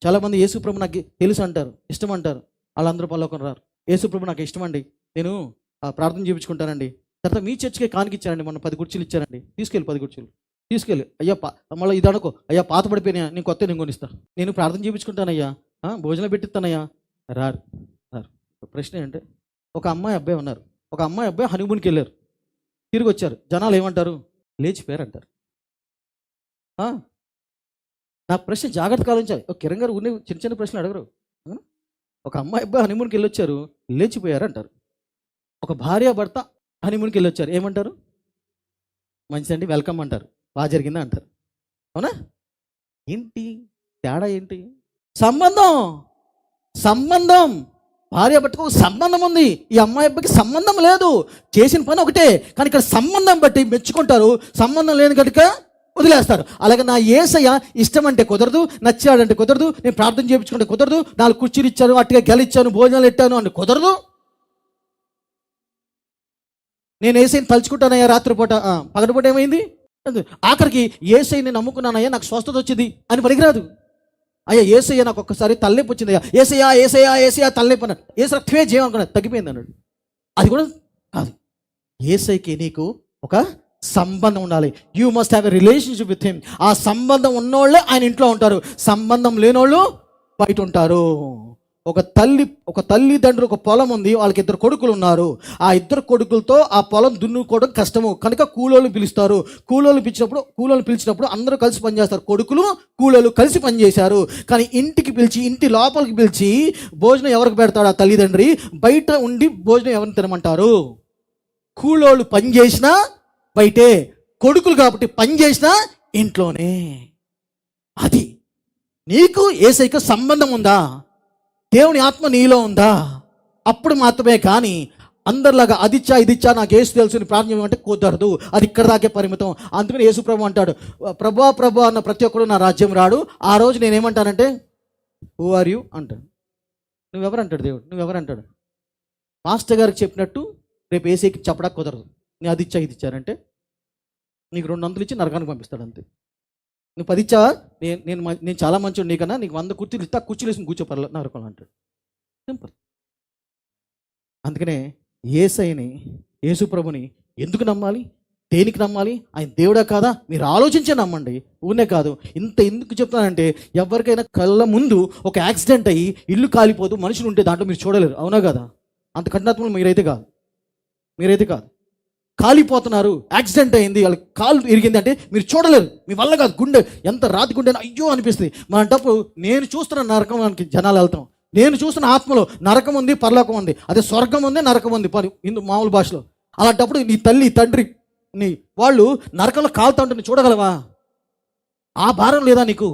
చాలామంది యేసుప్రభు నాకు తెలుసు అంటారు, ఇష్టం అంటారు. వాళ్ళందరూ పరలోకం రారు. యేసుప్రభు నాకు ఇష్టం అండి, నేను ప్రార్థన చేయించుకుంటానండి. తర్వాత మీ చర్చికే కానికిచ్చారండి, మొన్న 10 కుర్చీలు ఇచ్చారండి, తీసుకెళ్ళి 10 కుర్చీలు తీసుకెళ్ళి. అయ్యా మళ్ళీ ఇది అనుకో, అయ్యా పాత పడిపోయినాయా, నేను కొత్త నేను కొనిస్తా, నేను ప్రార్థన చేయించుకుంటానయ్యా, భోజనం పెట్టిస్తానయ్యా. రారు రారు. ప్రశ్న ఏంటంటే, ఒక అమ్మాయి అబ్బాయి ఉన్నారు. ఒక అమ్మాయి అబ్బాయి హనీమూన్కి వెళ్ళారు, తిరిగి వచ్చారు. జనాలు ఏమంటారు? లేచిపోయారు అంటారు. నా ప్రశ్న జాగ్రత్తగా ఆలోచించాలి. ఒక కిరణ్ గారు ఉన్న చిన్న చిన్న ప్రశ్నలు అడగరు. ఒక అమ్మాయి అబ్బాయి హనీమూన్కి వెళ్ళొచ్చారు, లేచిపోయారు అంటారు. ఒక భార్య భర్త హనీమూన్కి వెళ్ళొచ్చారు, ఏమంటారు? మంచిదండి, వెల్కమ్ అంటారు, బాగా జరిగిందా అంటారు. అవునా? ఏంటి తేడా? ఏంటి సంబంధం? సంబంధం భార్య భర్తకు ఒక సంబంధం ఉంది. ఈ అమ్మాయి అబ్బాయికి సంబంధం లేదు, చేసిన పని ఒకటే. కానీ ఇక్కడ సంబంధం బట్టి మెచ్చుకుంటారు, సంబంధం లేని కనుక వదిలేస్తారు. అలాగే నా యేసయ్య ఇష్టం అంటే కుదరదు, నచ్చాడంటే కుదరదు, నేను ప్రార్థన చేయించుకుంటే కుదరదు, 4 కుర్చీలు ఇచ్చాను, అట్టుగా గెలిచ్చాను, భోజనాలు పెట్టాను అని కుదరదు. నేను యేసయ్యని తలుచుకుంటానయ్యా రాత్రిపూట, పగటిపూట ఏమైంది? ఆఖరికి యేసయ్యని నమ్ముకున్నానయ్యా, నాకు స్వస్థత వచ్చింది అని పనికిరాదు. అయ్యా యేసయ్య నాకు ఒక్కసారి తలనొప్పి వచ్చింది, అయ్యా ఏసయ్యా ఏసయ్యా ఏసయ్యా తలనొప్పి అన్నాడు, ఏసు రక్తమే జీవం అనుకున్నాడు, తగ్గిపోయింది అన్నాడు. అది కూడా కాదు. యేసయ్యకి నీకు ఒక సంబంధం ఉండాలి. You must have a relationship with him. ఆ సంబంధం ఉన్నోళ్ళే ఆయన ఇంట్లో ఉంటారు, సంబంధం లేనోళ్ళు బయట ఉంటారు. ఒక తల్లిదండ్రులు ఒక పొలం ఉంది, వాళ్ళకి 2 కొడుకులు ఉన్నారు. ఆ 2 కొడుకులతో ఆ పొలం దున్నుకోవడం కష్టము కనుక కూలోళ్ళు పిలుస్తారు. కూలోళ్ళు పిలిచినప్పుడు అందరూ కలిసి పనిచేస్తారు. కొడుకులు కూలోళ్ళు కలిసి పనిచేశారు. కానీ ఇంటి లోపలికి పిలిచి భోజనం ఎవరికి పెడతాడు ఆ తల్లిదండ్రి? బయట ఉండి భోజనం ఎవరిని తినమంటారు? కూలోళ్ళు పని చేసినా బయటే, కొడుకులు కాబట్టి పని చేసినా ఇంట్లోనే. అది నీకు యేసయ్యకు సంబంధం ఉందా? దేవుని ఆత్మ నీలో ఉందా? అప్పుడు మాత్రమే. కానీ అందరిలాగా అదిచ్చా ఇదిచ్చా నాకు యేసు తెలుసు ప్రార్థన చేయమంటే కుదరదు, అది ఇక్కడ దాకే పరిమితం. అందుకని యేసు ప్రభు అంటాడు, ప్రభు అన్న ప్రతి ఒక్కరు నా రాజ్యం రాడు. ఆ రోజు నేనేమంటానంటే, హూ ఆర్ యూ అంటాడు. నువ్వెవరు అంటాడు దేవుడు. నువ్వెవరు అంటాడు. మాస్టర్ గారికి చెప్పినట్టు రేపు యేసయ్యకి చెప్పడానికి కుదరదు. నేను అదిచ్చా ఇదిచ్చారంటే నీకు 200 ఇచ్చి నరకానికి పంపిస్తాడు అంతే. నువ్వు 10 ఇచ్చావా, నేను చాలా మంచివాడు, నీకన్నా నీకు 100 కుర్చీలు ఇస్తా, కుర్చీలు వేసి కూర్చోపర్లేదు నరకం అంటాడు. సింపుల్. అందుకనే యేసయ్యని, యేసు ప్రభుని ఎందుకు నమ్మాలి, దేనికి నమ్మాలి? ఆయన దేవుడా కాదా మీరు ఆలోచించే నమ్మండి. ఊనే కాదు. ఎందుకు చెప్తానంటే, ఎవరికైనా కళ్ళ ముందు ఒక యాక్సిడెంట్ అయ్యి ఇల్లు కాలిపోతూ మనుషులు ఉంటే దాంట్లో మీరు చూడలేరు. అవునా కదా? అంత కఠినాత్మలు మీరైతే కాదు. కాలిపోతున్నారు, యాక్సిడెంట్ అయింది, వాళ్ళకి కాలు ఇరిగింది అంటే మీరు చూడలేరు, మీ వల్ల కాదు. గుండె ఎంత రాతి గుండె అయ్యో అనిపిస్తుంది. మనటప్పుడు నేను చూస్తున్న నరకానికి జనాలు వెళ్తాం. నేను చూస్తున్న ఆత్మలో నరకం ఉంది, పరలోకం ఉంది, అదే స్వర్గం ఉంది, నరకం ఉంది మామూలు భాషలో. అలాంటప్పుడు నీ తల్లి తండ్రి వాళ్ళు నరకంలో కాలుతా ఉంటే చూడగలవా? ఆ భారం లేదా నీకు?